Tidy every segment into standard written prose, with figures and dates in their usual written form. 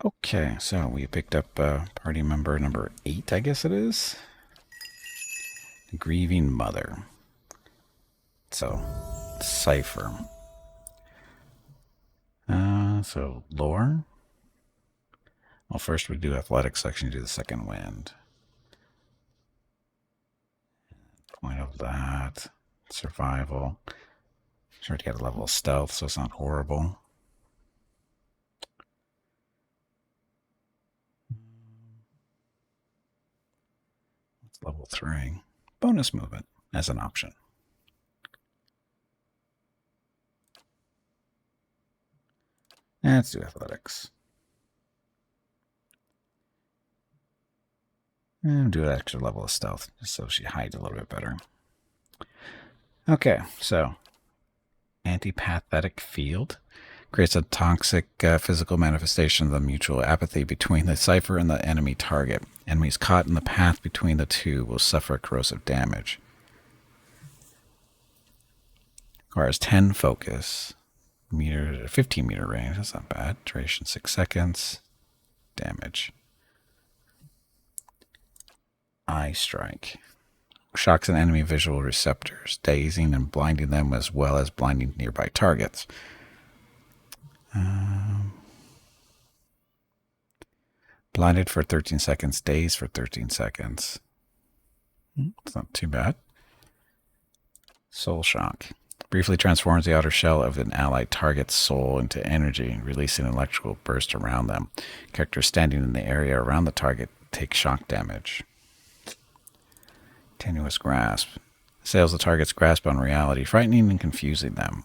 Okay, so we picked up party member number 8, I guess it is. The Grieving Mother. So, Cipher. So, lore. Well, first we do athletics section, do the second wind. Point of that. Survival. Sure to get a level of stealth, so it's not horrible. It's level 3. Bonus movement as an option. Let's do athletics. And do an extra level of stealth, just so she hides a little bit better. Okay, so antipathetic field creates a toxic physical manifestation of the mutual apathy between the Cipher and the enemy target. Enemies caught in the path between the two will suffer corrosive damage. Requires 10 focus. 15 meter range, that's not bad. Duration 6 seconds. Damage. Eye strike. Shocks an enemy visual receptors, dazing and blinding them as well as blinding nearby targets. Blinded for 13 seconds, dazed for 13 seconds. It's not too bad. Soul shock. Briefly transforms the outer shell of an allied target's soul into energy, releasing an electrical burst around them. Characters standing in the area around the target take shock damage. Tenuous grasp. Assails the target's grasp on reality, frightening and confusing them.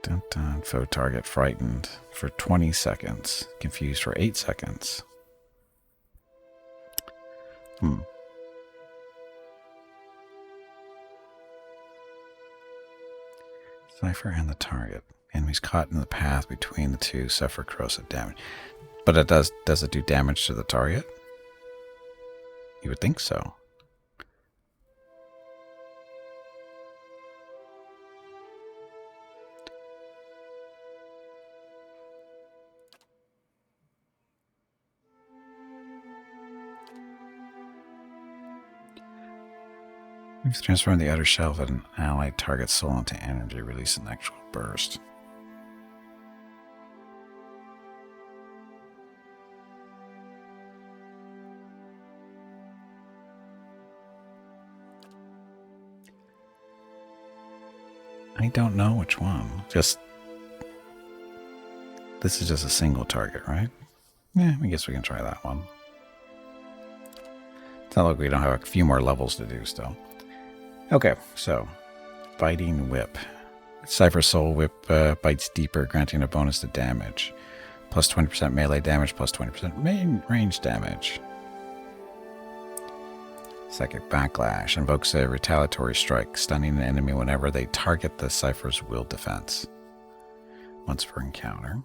Dun, dun. Foe target frightened for 20 seconds. Confused for 8 seconds. Cipher and the target. Enemies caught in the path between the two suffer corrosive damage. But it does it do damage to the target? You would think so. We've transformed the outer shell of an allied target's soul into energy, releasing an actual burst. I don't know which one. This is just a single target, right? Yeah, I guess we can try that one. It's not like we don't have a few more levels to do still. Okay, so Biting Whip. Cipher Soul Whip bites deeper, granting a bonus to damage. Plus 20% melee damage, plus 20% main range damage. Psychic Backlash invokes a retaliatory strike, stunning an enemy whenever they target the Cipher's will defense. Once per encounter.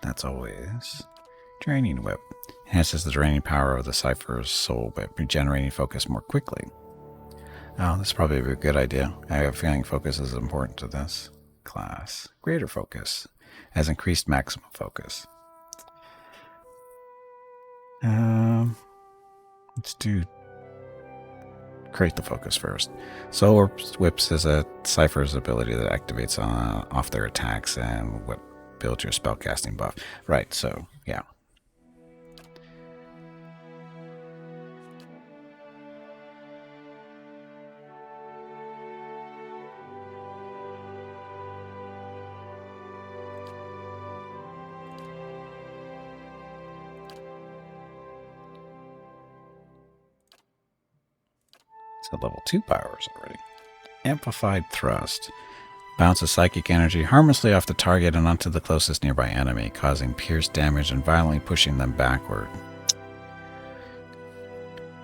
That's always. Draining Whip enhances the draining power of the Cipher's Soul Whip, regenerating focus more quickly. Oh, this is probably a good idea. I have a feeling focus is important to this class. Greater focus has increased maximum focus. Let's do create the focus first. Soul Whips is a Cipher's ability that activates off their attacks and what builds your spellcasting buff. Right, so yeah. It's got level 2 powers already. Amplified Thrust. Bounces psychic energy harmlessly off the target and onto the closest nearby enemy, causing pierce damage and violently pushing them backward.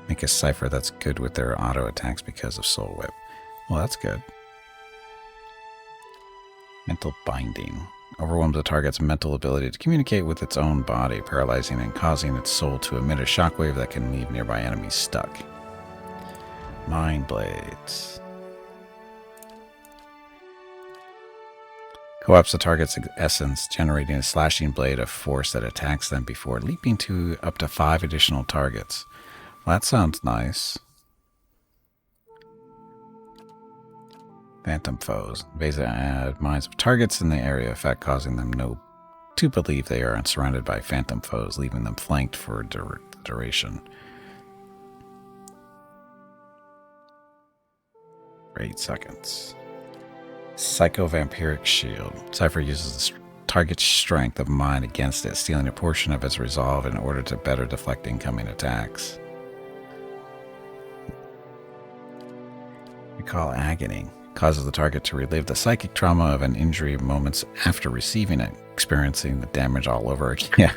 Make a Cipher that's good with their auto attacks because of Soul Whip. Well, that's good. Mental Binding. Overwhelms the target's mental ability to communicate with its own body, paralyzing and causing its soul to emit a shockwave that can leave nearby enemies stuck. Mind Blades. Co-opts the target's essence, generating a slashing blade of force that attacks them before leaping to up to 5 additional targets. Well, that sounds nice. Phantom foes. Invade minds of targets in the area, effect causing them to believe they are surrounded by phantom foes, leaving them flanked for duration. For 8 seconds. Psycho-vampiric shield. Cipher uses the target's strength of mind against it, stealing a portion of its resolve in order to better deflect incoming attacks. Recall agony. Causes the target to relive the psychic trauma of an injury moments after receiving it, experiencing the damage all over again.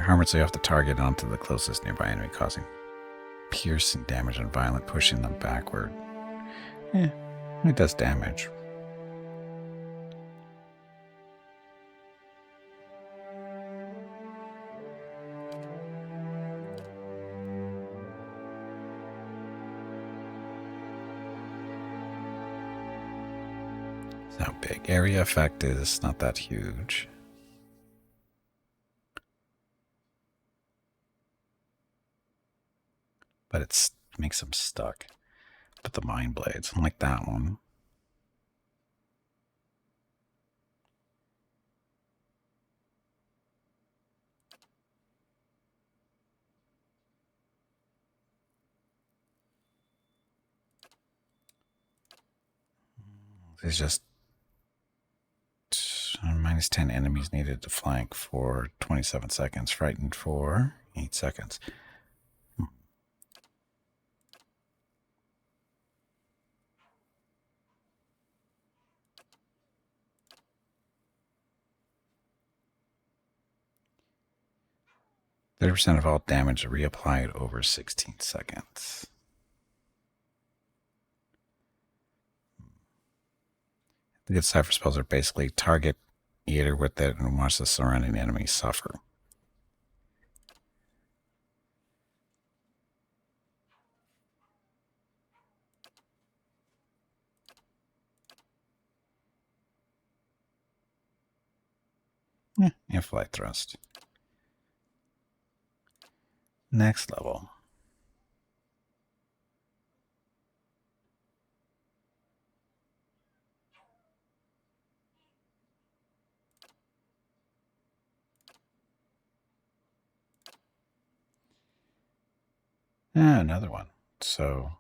Harmlessly off the target onto the closest nearby enemy, causing piercing damage and violent pushing them backward. It does damage. It's not big. Area effect is not that huge. But it makes them stuck. But the mind blades, unlike that one. There's just minus 10 enemies needed to flank for 27 seconds. Frightened for 8 seconds. 30% of all damage reapplied over 16 seconds. The good Cipher spells are basically target either with it and watch the surrounding enemies suffer. And flight thrust. Next level. Another one. So,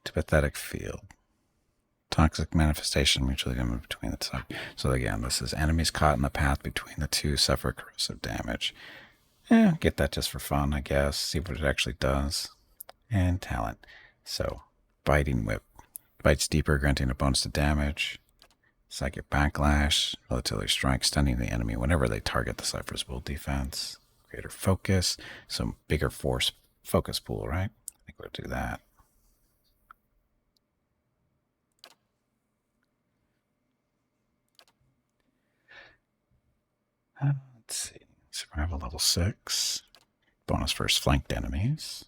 antipathetic field. Toxic manifestation mutually damage between the two. So again, this is enemies caught in the path between the two suffer corrosive damage. Get that just for fun, I guess. See what it actually does. And talent. So, biting whip. Bites deeper, granting a bonus to damage. Psychic backlash. Relatively strike, stunning the enemy whenever they target the Cipher's will defense. Greater focus. So bigger force focus pool, right? I think we'll do that. Let's see. Survival level 6. Bonus first flanked enemies.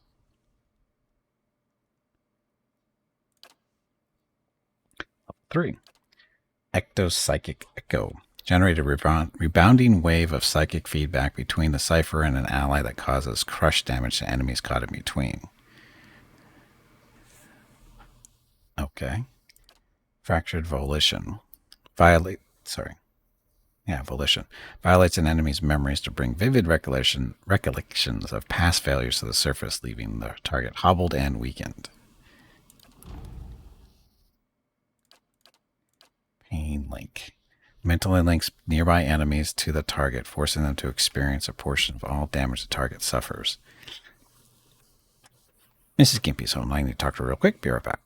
Level 3. Ectopsychic Echo. Generate a rebounding wave of psychic feedback between the Cipher and an ally that causes crush damage to enemies caught in between. Okay. Fractured Volition. Volition. Violates an enemy's memories to bring vivid recollections of past failures to the surface, leaving the target hobbled and weakened. Pain Link. Mentally links nearby enemies to the target, forcing them to experience a portion of all damage the target suffers. Mrs. Gimpy's home. I need to talk to her real quick. Be right back.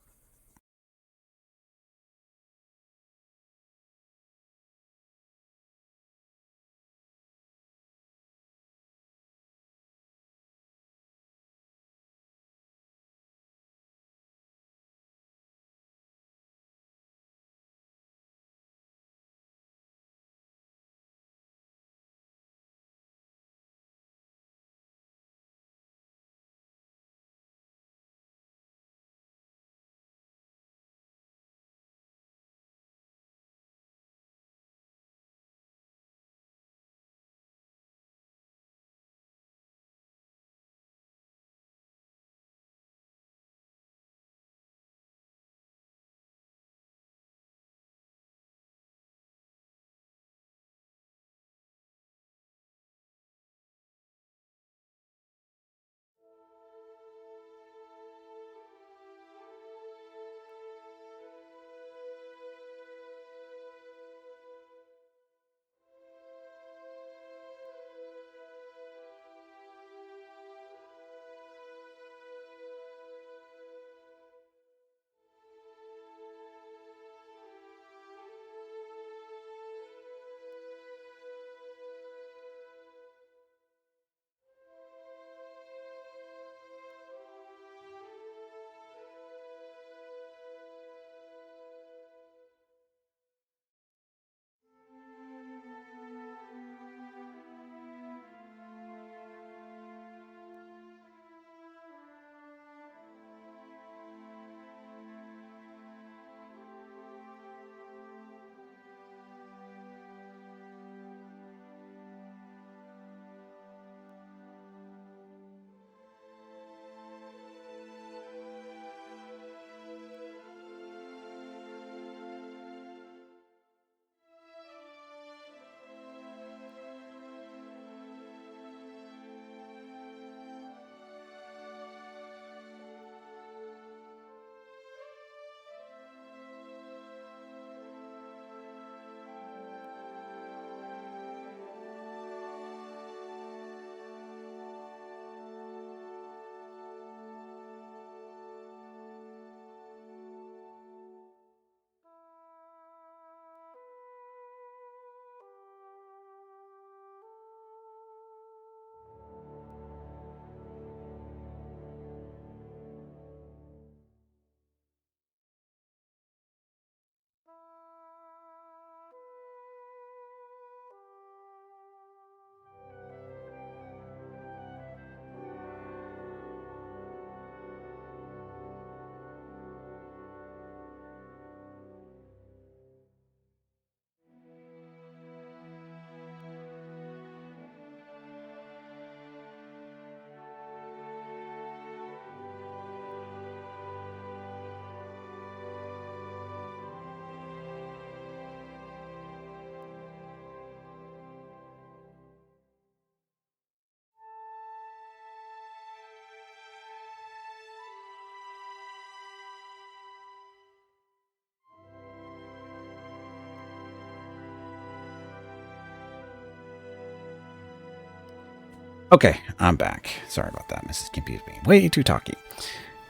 Okay, I'm back. Sorry about that. Mrs. confused me. Way too talky.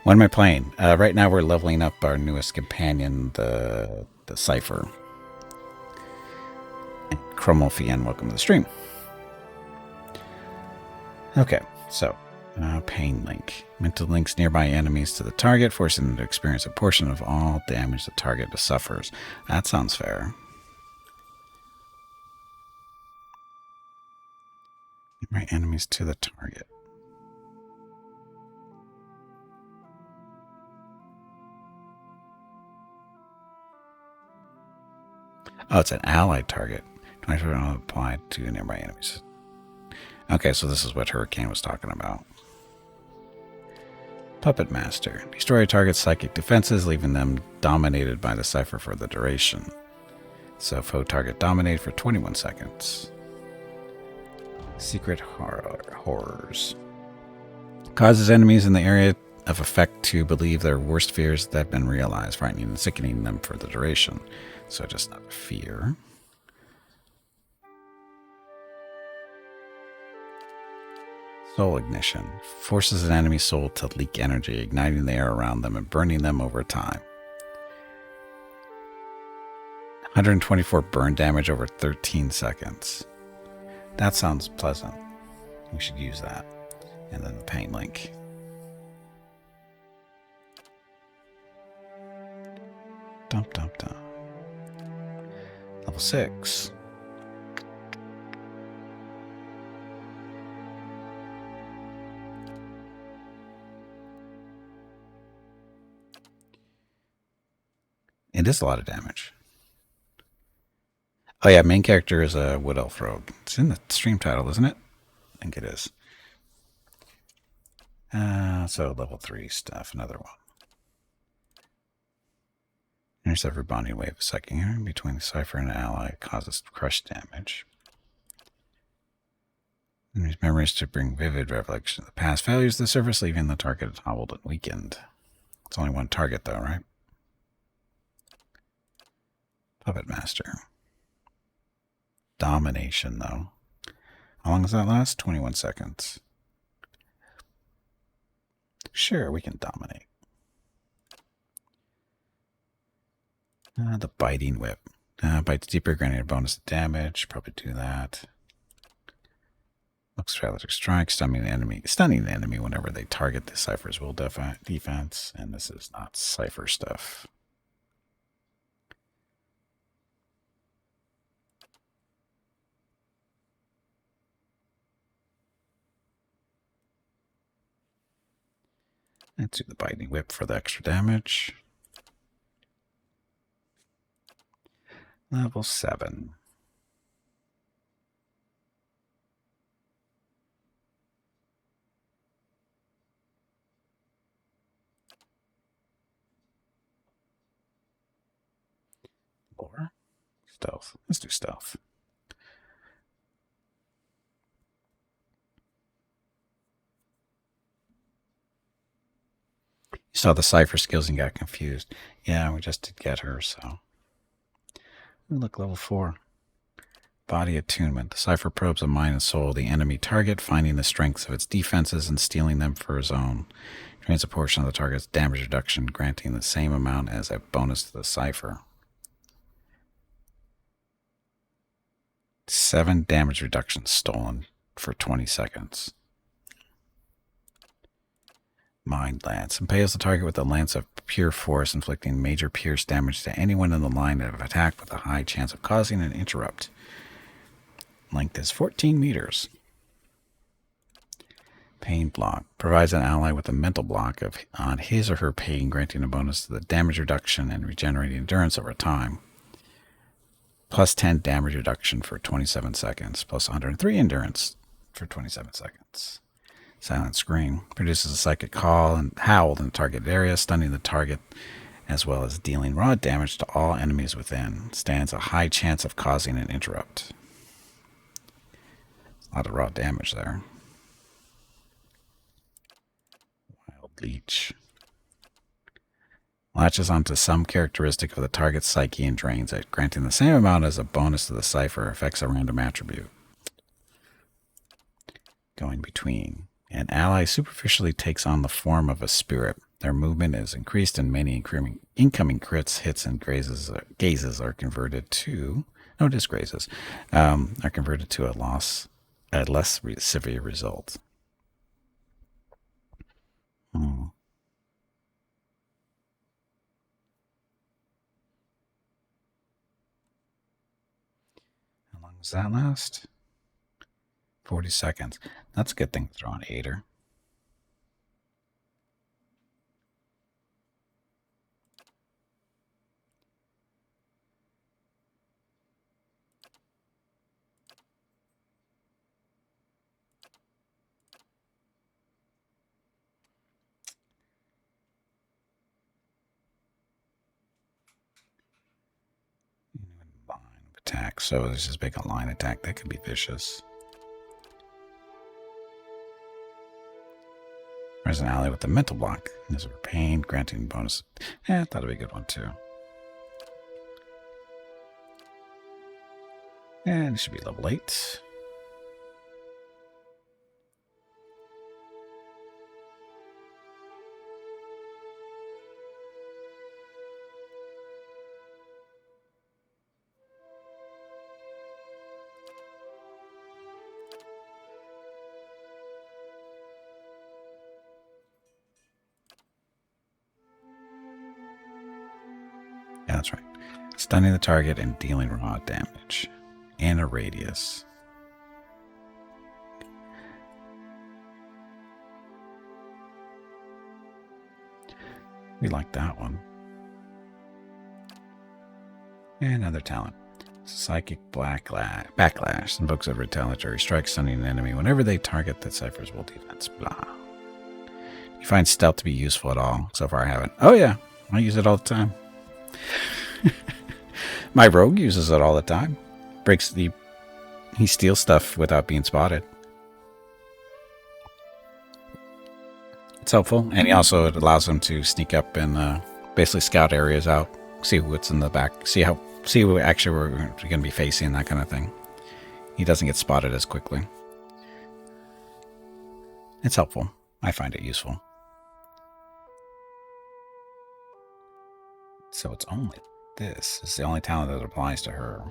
What am I playing? Right now we're leveling up our newest companion, the Cipher. Chromophian, welcome to the stream. Okay, so pain link. Mental links nearby enemies to the target, forcing them to experience a portion of all damage the target suffers. That sounds fair. Nearby enemies to the target. Oh, it's an allied target. 20% applied to nearby enemies. Okay, so this is what Hurricane was talking about. Puppet Master. Destroy a target's psychic defenses, leaving them dominated by the Cipher for the duration. So foe target dominated for 21 seconds. Secret horrors. Causes enemies in the area of effect to believe their worst fears that have been realized, frightening and sickening them for the duration. So just not fear. Soul ignition. Forces an enemy's soul to leak energy, igniting the air around them and burning them over time. 124 burn damage over 13 seconds. That sounds pleasant. We should use that. And then the pain link. Dump, dump, dump. Level 6. It is a lot of damage. Oh yeah, main character is a Wood Elf Rogue. It's in the stream title, isn't it? I think it is. So level 3 stuff, another one. Intercept for bonding wave, a second here between the Cipher and an ally causes crush damage. Enemy's memories to bring vivid recollection of the past failures to the surface, leaving the target hobbled and weakened. It's only one target though, right? Puppet Master. Domination though. How long does that last? 21 seconds. Sure, we can dominate. The biting whip. Bites deeper, granting a bonus damage. Probably do that. Looks for electric strike, stunning the enemy whenever they target the Cipher's will defense. And this is not Cipher stuff. Let's do the biting whip for the extra damage. Level 7. Or stealth. Let's do stealth. You saw the Cipher skills and got confused. Yeah, we just did get her, so. Ooh, look, level 4. Body attunement. The Cipher probes the mind and soul of the enemy target, finding the strengths of its defenses and stealing them for his own. Drains a portion of the target's damage reduction, granting the same amount as a bonus to the Cipher. 7 damage reduction stolen for 20 seconds. Mind Lance. Impales the target with a lance of pure force, inflicting major pierce damage to anyone in the line of attack with a high chance of causing an interrupt. Length is 14 meters. Pain block. Provides an ally with a mental block on his or her pain, granting a bonus to the damage reduction and regenerating endurance over time. Plus 10 damage reduction for 27 seconds. Plus 103 endurance for 27 seconds. Silent Scream. Produces a psychic call and howl in the target area, stunning the target as well as dealing raw damage to all enemies within. Stands a high chance of causing an interrupt. A lot of raw damage there. Wild Leech. Latches onto some characteristic of the target's psyche and drains it, granting the same amount as a bonus to the Cipher. Affects a random attribute. Going between. An ally superficially takes on the form of a spirit. Their movement is increased and many incoming crits, hits, and gazes are converted to... No, just grazes. Are converted to a less severe result. Hmm. How long does that last? 40 seconds. That's a good thing to throw on Aider. Line of attack. So this is big a line attack. That could be vicious. There's an ally with a mental block. There's a pain, granting bonus. That'll be a good one too. And it should be level 8. Yeah, that's right. Stunning the target and dealing raw damage. And a radius. We like that one. And another talent. Psychic Backlash. Invokes a retaliatory strike, stunning an enemy whenever they target the Cipher's will defense. Blah. You find stealth to be useful at all? So far I haven't. Oh yeah, I use it all the time. My rogue uses it all the time. He steals stuff without being spotted. It's helpful, and it allows him to sneak up and basically scout areas out, see what's in the back, see who actually we're going to be facing, that kind of thing. He doesn't get spotted as quickly. It's helpful. I find it useful. So it's only this is the only talent that applies to her,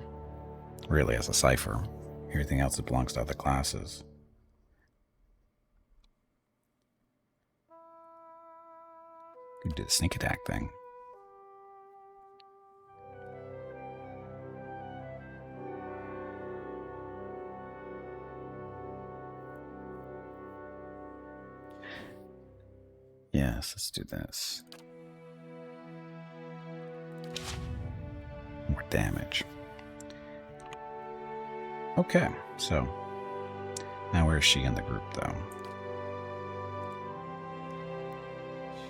really, as a Cipher. Everything else that belongs to other classes. Could do the sneak attack thing. Yes, let's do this. More damage. Okay, so now where is she in the group, though?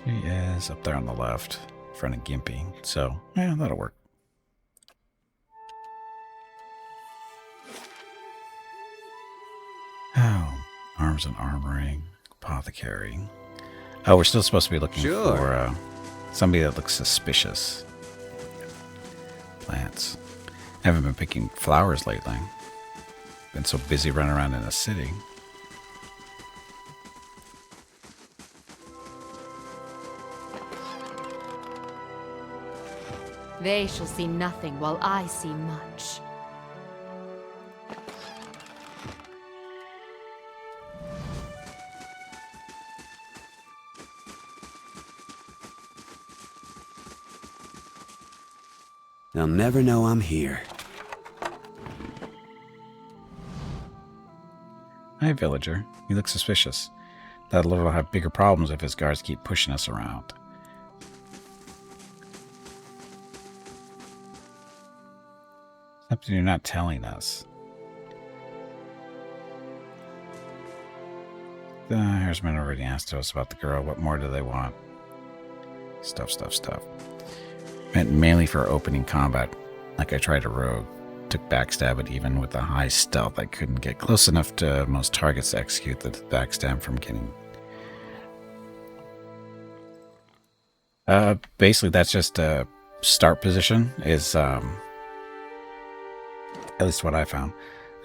She is up there on the left, in front of Gimpy. So, yeah, that'll work. Oh, arms and armoring, apothecary. Oh, we're still supposed to be looking for somebody that looks suspicious. Plants. I haven't been picking flowers lately. Been so busy running around in the city. They shall see nothing while I see much. They'll never know I'm here. Hi, villager. You look suspicious. That little will have bigger problems if his guards keep pushing us around. Something you're not telling us. The herdsman already asked us about the girl. What more do they want? Stuff. Meant mainly for opening combat. Like I tried a rogue. Took backstab, but even with the high stealth, I couldn't get close enough to most targets to execute the backstab from getting. Basically, that's just a start position. Is at least what I found.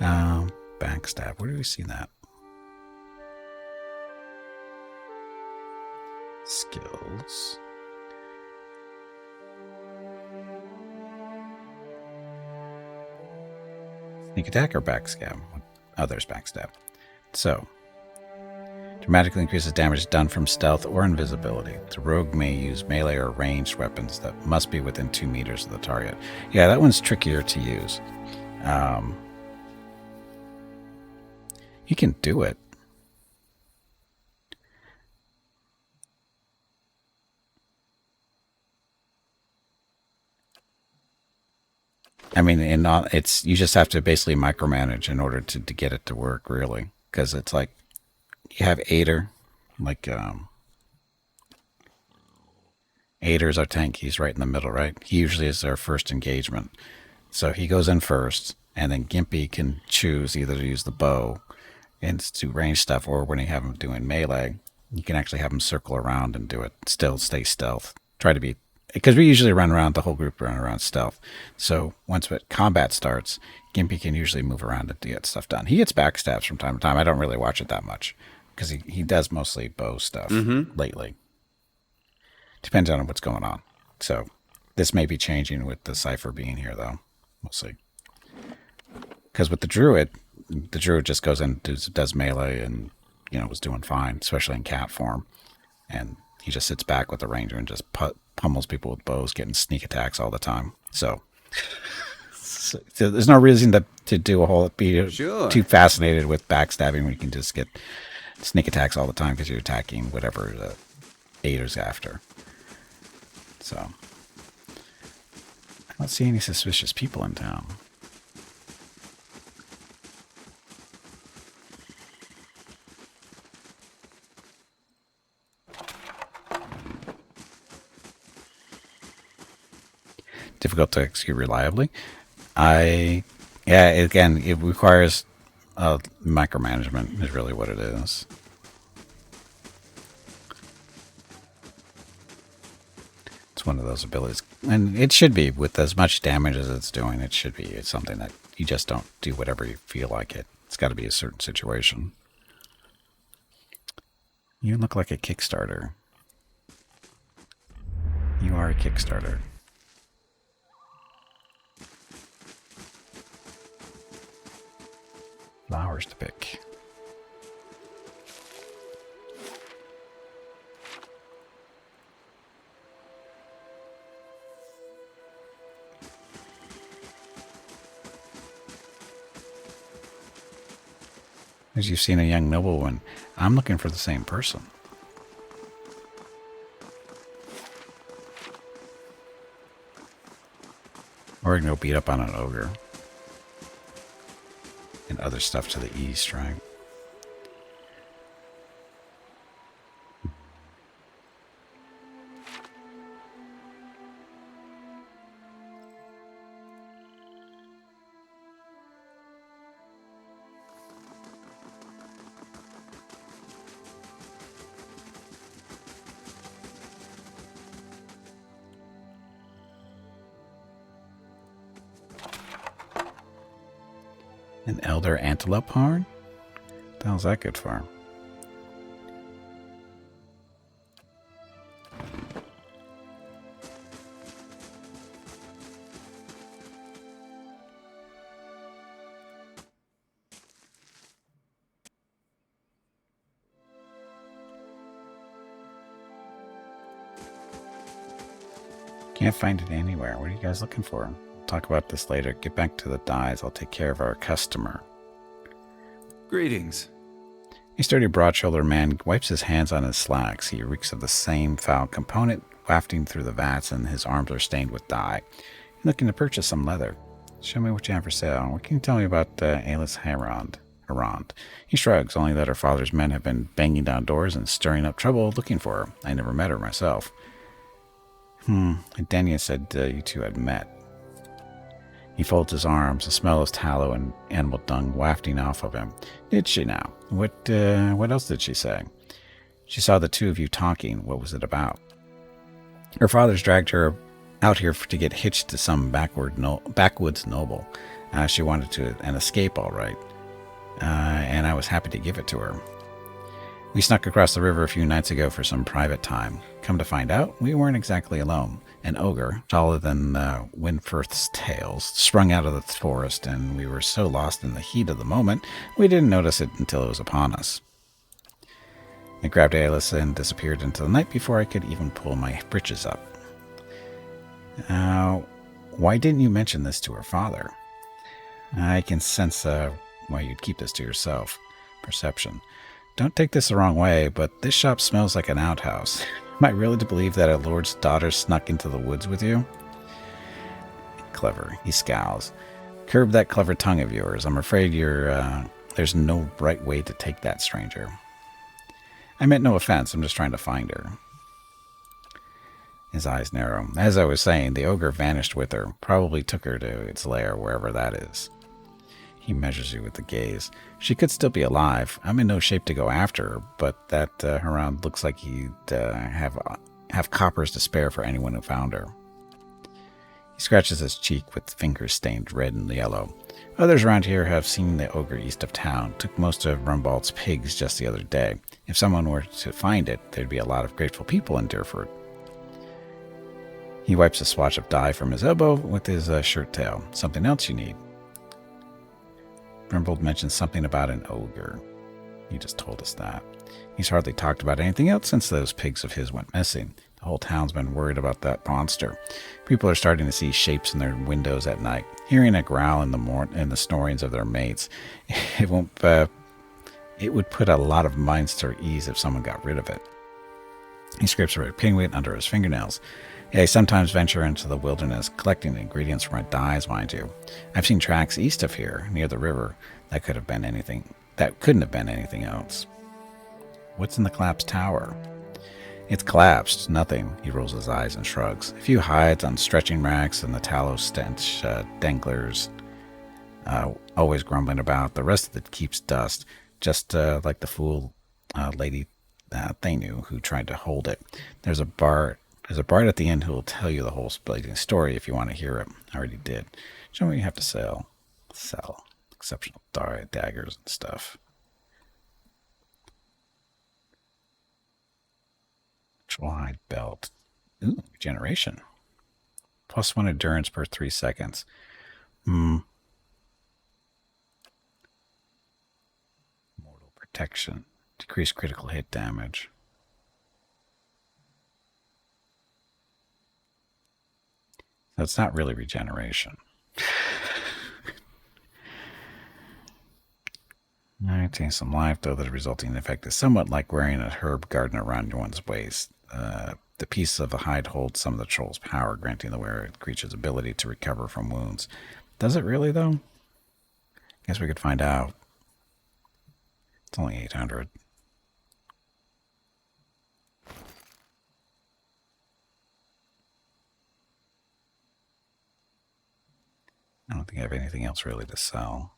Backstab. Where do we see that? skills. Sneak attack or backstab? Others backstab. So, dramatically increases damage done from stealth or invisibility. The rogue may use melee or ranged weapons that must be within 2 meters of the target. Yeah, that one's trickier to use. You can do it. I mean, it's you just have to basically micromanage in order to get it to work, really, because it's like you have Aider, like Aider's our tank. He's right in the middle, right? He usually is our first engagement, so he goes in first, and then Gimpy can choose either to use the bow and do range stuff, or when you have him doing melee, you can actually have him circle around and do it. Still stay stealth. Try to be, because we usually run around, the whole group run around stealth. So once combat starts, Gimpy can usually move around and get stuff done. He gets backstabs from time to time. I don't really watch it that much because he does mostly bow stuff lately. Depends on what's going on. So this may be changing with the Cipher being here, though. We'll see. Because with the Druid just goes in, does melee, and was doing fine, especially in cat form. And he just sits back with the ranger and just pummels people with bows, getting sneak attacks all the time. So there's no reason to do be too fascinated with backstabbing when you can just get sneak attacks all the time because you're attacking whatever the Aider's after. So I don't see any suspicious people in town. Difficult to execute reliably. Again, it requires micromanagement is really what it is. It's one of those abilities, and it should be, with as much damage as it's doing, it should be. It's something that you just don't do whatever you feel like it. It's got to be a certain situation. You look like a Kickstarter. You are a Kickstarter. Flowers to pick. As you've seen a young nobleman, I'm looking for the same person. Or I can go beat up on an ogre. And other stuff to the east, right? An elder antelope horn? What the hell's that good for? Can't find it anywhere. What are you guys looking for? Talk about this later. Get back to the dyes. I'll take care of our customer. Greetings. A sturdy, broad-shouldered man wipes his hands on his slacks. He reeks of the same foul component wafting through the vats, and his arms are stained with dye. He's looking to purchase some leather. Show me what you have for sale. What can you tell me about Alice Harand? He shrugs, only that her father's men have been banging down doors and stirring up trouble looking for her. I never met her myself. Dania said you two had met. He folds his arms, the smell of tallow and animal dung wafting off of him. Did she now? What else did she say? She saw the two of you talking. What was it about? Her father's dragged her out here to get hitched to some backwoods noble. She wanted an escape, all right. And I was happy to give it to her. We snuck across the river a few nights ago for some private time. Come to find out, we weren't exactly alone. An ogre, taller than Winfirth's tails, sprung out of the forest, and we were so lost in the heat of the moment, we didn't notice it until it was upon us. It grabbed Alice and disappeared into the night before I could even pull my breeches up. Why didn't you mention this to her father? I can sense why you'd keep this to yourself. Perception. Don't take this the wrong way, but this shop smells like an outhouse. Am I really to believe that a lord's daughter snuck into the woods with you? Clever. He scowls. Curb that clever tongue of yours. I'm afraid there's no right way to take that, stranger. I meant no offense. I'm just trying to find her. His eyes narrow. As I was saying, the ogre vanished with her. Probably took her to its lair, wherever that is. He measures you with the gaze. She could still be alive. I'm in no shape to go after her, but that Haran looks like he'd have coppers to spare for anyone who found her. He scratches his cheek with fingers stained red and yellow. Others around here have seen the ogre east of town. Took most of Rumbald's pigs just the other day. If someone were to find it, there'd be a lot of grateful people in Deerford. He wipes a swatch of dye from his elbow with his shirt tail. Something else you need? Rumbald mentioned something about an ogre. He just told us that. He's hardly talked about anything else since those pigs of his went missing. The whole town's been worried about that monster. People are starting to see shapes in their windows at night, hearing a growl in the snorings of their mates. It would put a lot of minds to ease if someone got rid of it. He scrapes a red penguin under his fingernails. I sometimes venture into the wilderness, collecting ingredients for my dyes, mind you. I've seen tracks east of here, near the river. That couldn't have been anything else. What's in the collapsed tower? It's collapsed. Nothing. He rolls his eyes and shrugs. A few hides on stretching racks and the tallow stench danglers always grumbling about. The rest of it keeps dust, just like the fool lady they knew who tried to hold it. There's a bard at the end who will tell you the whole blazing story if you want to hear it. I already did. Show me what you have to sell. Sell. Exceptional daggers and stuff. Hide belt. Ooh, regeneration. +1 endurance per 3 seconds. Mortal protection. Decrease critical hit damage. So it's not really regeneration. Maintain some life, though the resulting effect is somewhat like wearing a herb garden around one's waist. The piece of the hide holds some of the troll's power, granting the wearer creature's ability to recover from wounds. Does it really, though? Guess we could find out. It's only 800. I don't think I have anything else really to sell.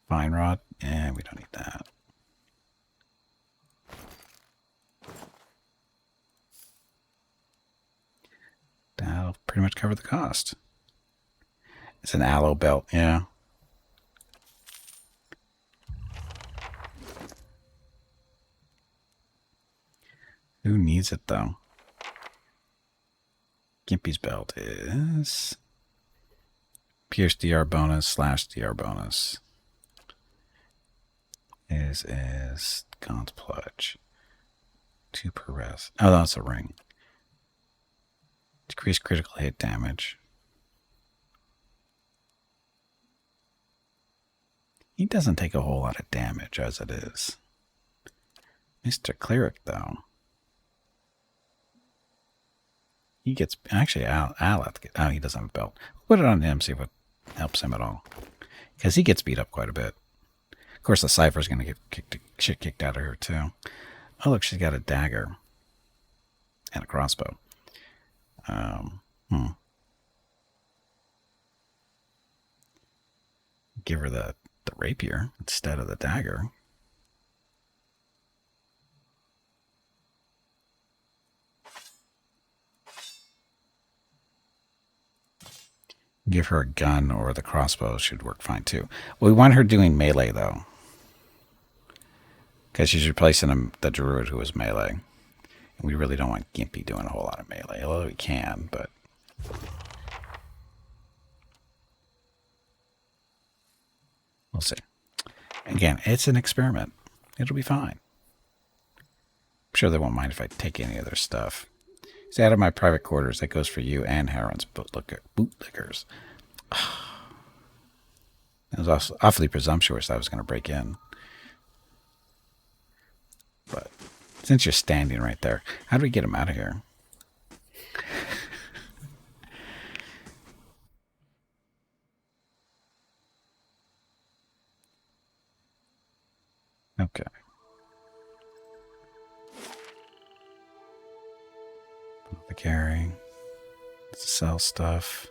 Fine rod? Yeah, we don't need that. That'll pretty much cover the cost. It's an aloe belt, yeah. Who needs it, though? Gimpy's belt is Pierce DR bonus / DR bonus. Is Gaunt's Pledge. 2 per rest. Oh, that's a ring. Decrease critical hit damage. He doesn't take a whole lot of damage as it is. Mr. Cleric, though. He gets... Actually, Al he doesn't have a belt. Put it on him, see if it helps him at all. Because he gets beat up quite a bit. Of course, the Cipher's going to get shit kicked out of her, too. Oh, look, she's got a dagger. And a crossbow. Give her the rapier instead of the dagger. Give her a gun or the crossbow should work fine too. We want her doing melee though. Because she's replacing the druid who was melee. And we really don't want Gimpy doing a whole lot of melee, although we can, but... We'll see. Again, it's an experiment. It'll be fine. I'm sure they won't mind if I take any of their stuff. It's out of my private quarters. That goes for you and Heron's bootlickers. It was also awfully presumptuous I was going to break in. But since you're standing right there, how do we get him out of here? Okay. The carry. Sell stuff.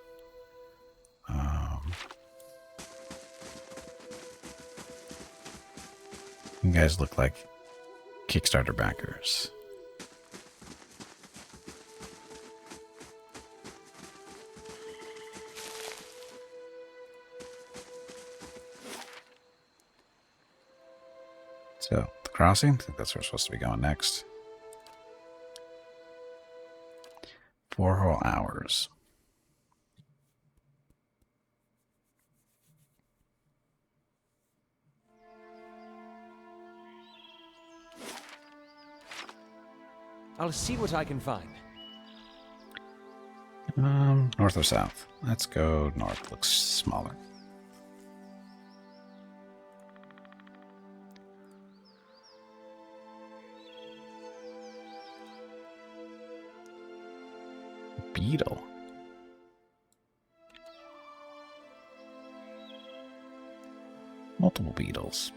You guys look like Kickstarter backers. So, the crossing, I think that's where we're supposed to be going next. 4 whole hours. I'll see what I can find. North or south? Let's go north. Looks smaller. Beetle. Multiple beetles.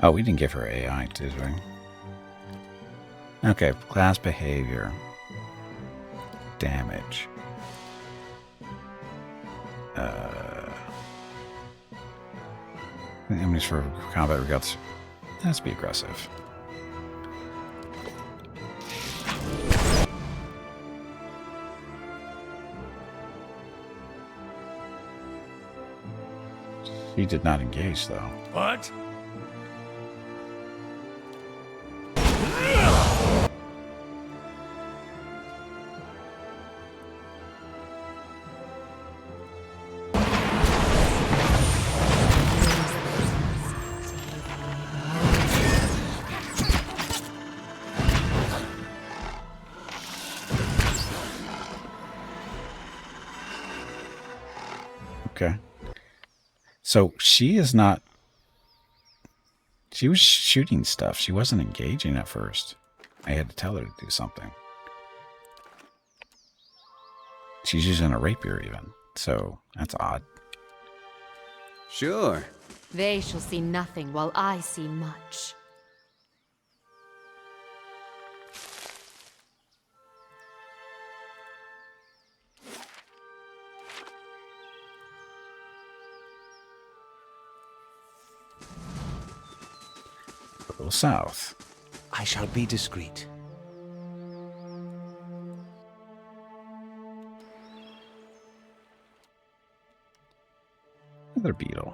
Oh, we didn't give her AI, did we? Okay, class behavior. Damage. Enemies for combat regards. Let's be aggressive. He did not engage, though. What? Okay. So she is not... She was shooting stuff. She wasn't engaging at first. I had to tell her to do something. She's using a rapier even. So that's odd. Sure. They shall see nothing while I see much. A little south. I shall be discreet. Another beetle.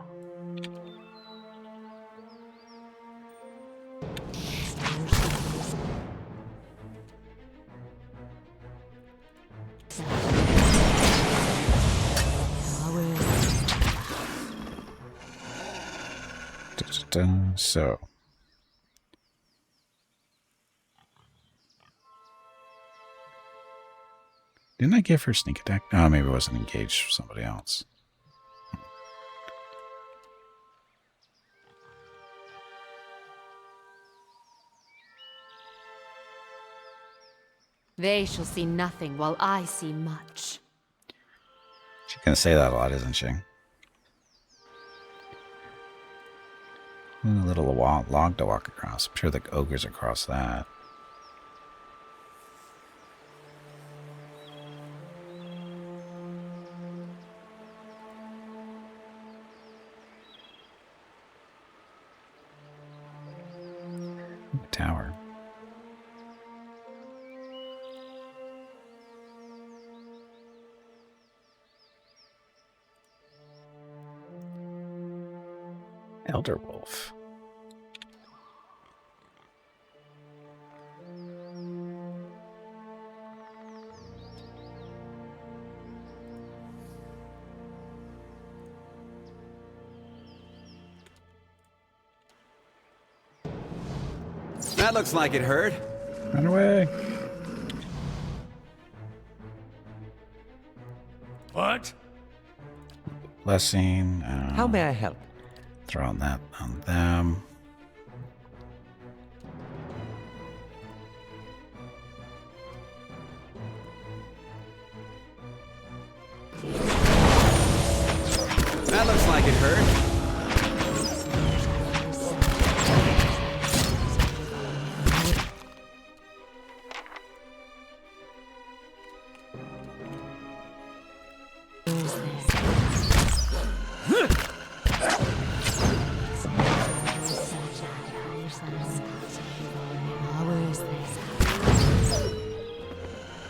So. Didn't I give her sneak attack? Oh, maybe it wasn't engaged for somebody else. They shall see nothing while I see much. She's going to say that a lot, isn't she? A little log to walk across. I'm sure the ogres across that. tower. Elder Wolf. That looks like it hurt. Run away. What? Blessing. How may I help? Throw on that on them. That looks like it hurt.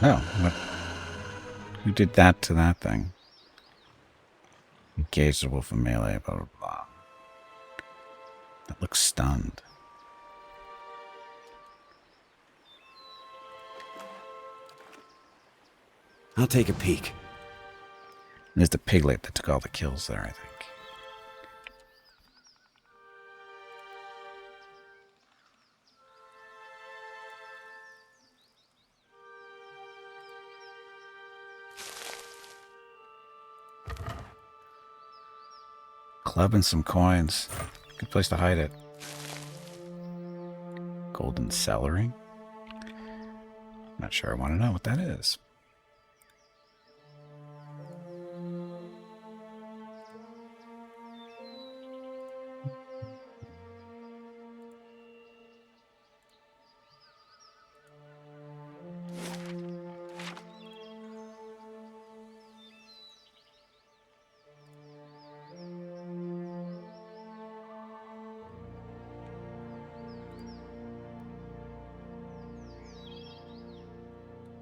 Oh, what? Who did that to that thing? Engage the wolf in melee, blah, blah, blah. That looks stunned. I'll take a peek. There's the piglet that took all the kills there, I think. Club and some coins. Good place to hide it. Golden celery. Not sure I want to know what that is.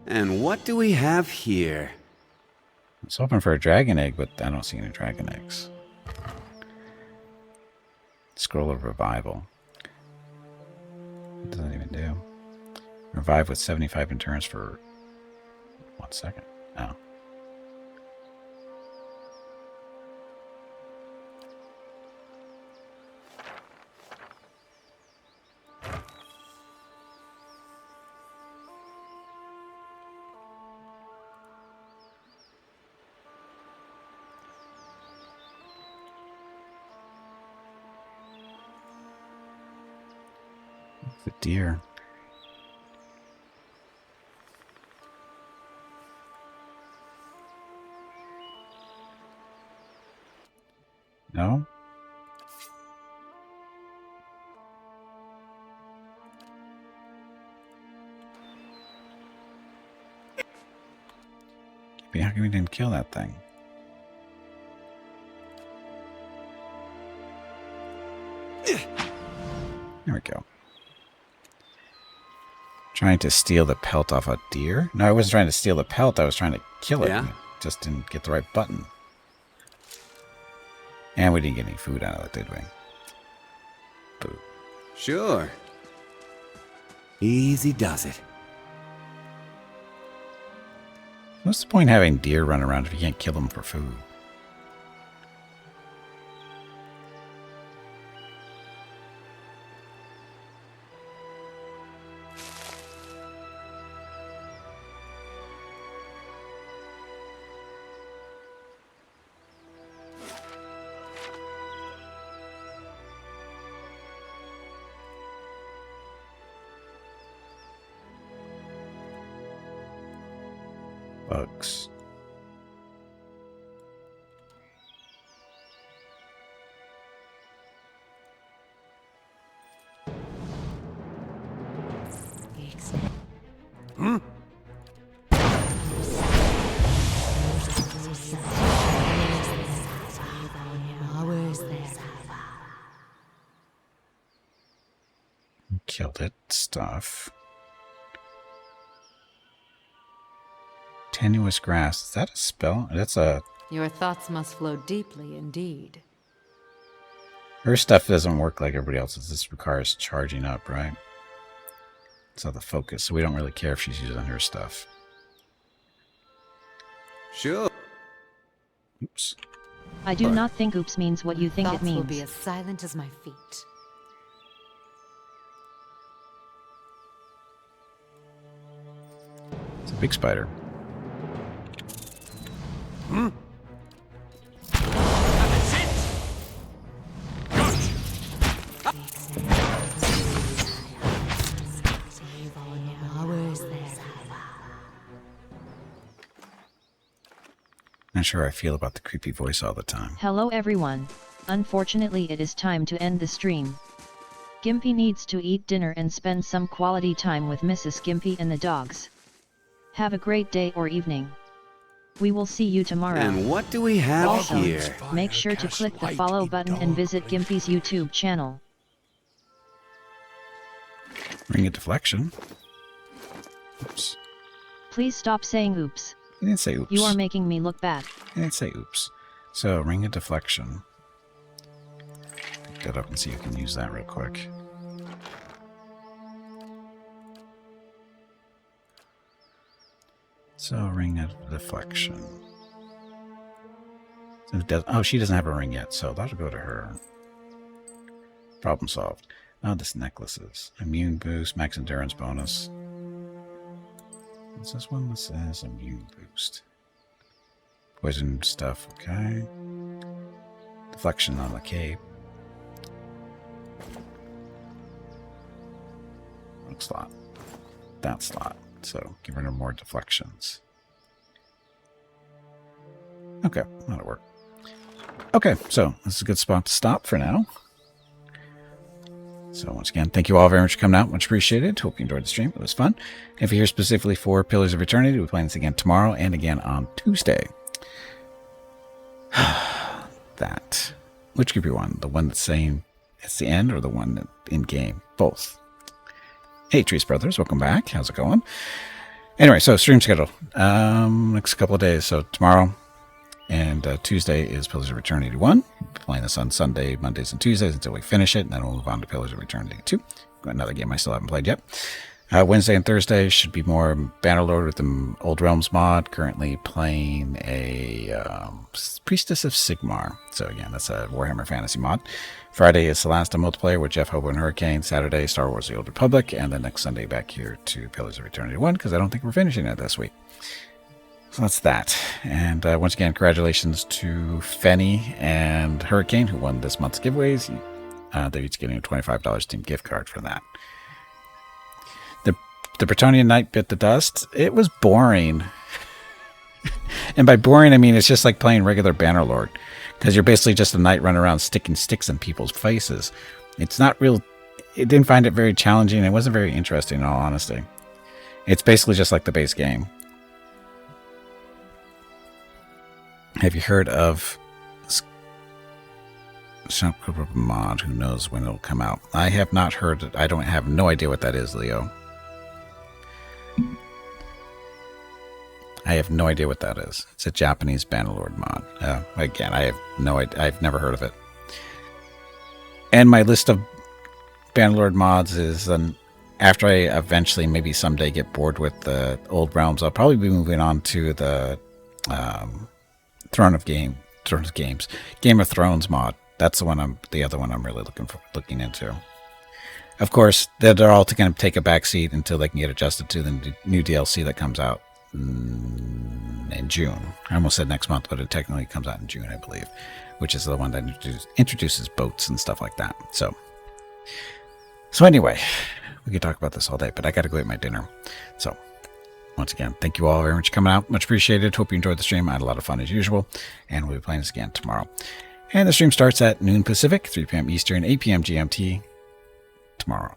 And what do we have here? I was hoping for a dragon egg, but I don't see any dragon eggs. Scroll of Revival. What does that even do? Revive with 75 endurance for 1 second. Oh. The deer. No? How come we didn't kill that thing? There we go. Trying to steal the pelt off a deer? No, I wasn't trying to steal the pelt. I was trying to kill it. Yeah? Just didn't get the right button. And we didn't get any food out of it, did we? Boo. Sure. Easy does it. What's the point of having deer run around if you can't kill them for food? Bugs. killed it. Stuff. Tenuous grass. Is that a spell? That's a... Your thoughts must flow deeply indeed. Her stuff doesn't work like everybody else's. This requires charging up, right? So the focus. So we don't really care if she's using her stuff. Sure. Oops. I do not think oops means what you think Thoughts it means. will be as silent as my feet. It's a big spider. Not sure how I feel about the creepy voice all the time. Hello everyone. Unfortunately it is time to end the stream. Gimpy needs to eat dinner and spend some quality time with Mrs. Gimpy and the dogs. Have a great day or evening. We will see you tomorrow. And what do we have Also, here? make sure to click the follow button and visit Gimpy's YouTube channel. Ring of deflection. Oops. Please stop saying oops. You didn't say oops. You are making me look bad. I didn't say oops. So, ring of deflection. Pick that up and see if you can use that real quick. So, ring of deflection. Oh, she doesn't have a ring yet, so that'll go to her. Problem solved. Oh, this necklaces. Immune boost, max endurance bonus. What's this one that says immune boost? Poison stuff, okay. Deflection on the cape. Looks slot. That slot. So give her more deflections. Okay, that'll work. Okay, so this is a good spot to stop for now. So once again, thank you all very much for coming out. Much appreciated. Hope you enjoyed the stream. It was fun. If you're here specifically for Pillars of Eternity, we'll be playing this again tomorrow and again on Tuesday. That. Which group you want? The one that's saying it's the end or the one that in game? Both. Hey, Trees Brothers. Welcome back. How's it going? Anyway, so stream schedule. Next couple of days. So tomorrow and Tuesday is Pillars of Eternity 1. We'll be playing this on Sunday, Mondays, and Tuesdays until we finish it. And then we'll move on to Pillars of Eternity 2. Another game I still haven't played yet. Wednesday and Thursday should be more Bannerlord with the Old Realms mod. Currently playing a Priestess of Sigmar. So again, that's a Warhammer Fantasy mod. Friday is Celasta multiplayer with Jeff Hobo and Hurricane. Saturday, Star Wars The Old Republic. And then next Sunday back here to Pillars of Eternity 1 because I don't think we're finishing it this week. So that's that. And once again, congratulations to Fenny and Hurricane who won this month's giveaways. They're each getting a $25 Steam gift card for that. The Bretonian Knight bit the dust. It was boring. And by boring, I mean it's just like playing regular Bannerlord. Because you're basically just a knight running around sticking sticks in people's faces. It's not real... It didn't find it very challenging. It wasn't very interesting in all honesty. It's basically just like the base game. Have you heard of... mod? Who knows when it'll come out? I have not heard it. I have no idea what that is, Leo. I have no idea what that is. It's a Japanese Bannerlord mod. Again, I have no idea. I've never heard of it. And my list of Bannerlord mods is after I eventually, maybe someday, get bored with the Old Realms, I'll probably be moving on to the Game of Thrones mod. That's the other one I'm really looking into. Of course, they're all going to take a backseat until they can get adjusted to the new DLC that comes out in June. I almost said next month, but it technically comes out in June, I believe, which is the one that introduces boats and stuff like that. So anyway, we could talk about this all day, but I got to go eat my dinner. So once again, thank you all very much for coming out. Much appreciated. Hope you enjoyed the stream. I had a lot of fun as usual, and we'll be playing this again tomorrow. And the stream starts at noon Pacific, 3 p.m. Eastern, 8 p.m. GMT tomorrow.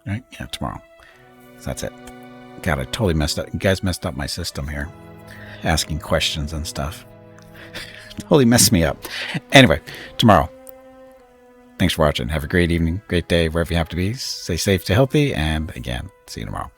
Right? Yeah, tomorrow. So that's it. God, I totally messed up. You guys messed up my system here. Asking questions and stuff. Totally messed me up. Anyway, tomorrow. Thanks for watching. Have a great evening, great day, wherever you have to be. Stay safe, stay healthy, and again, see you tomorrow.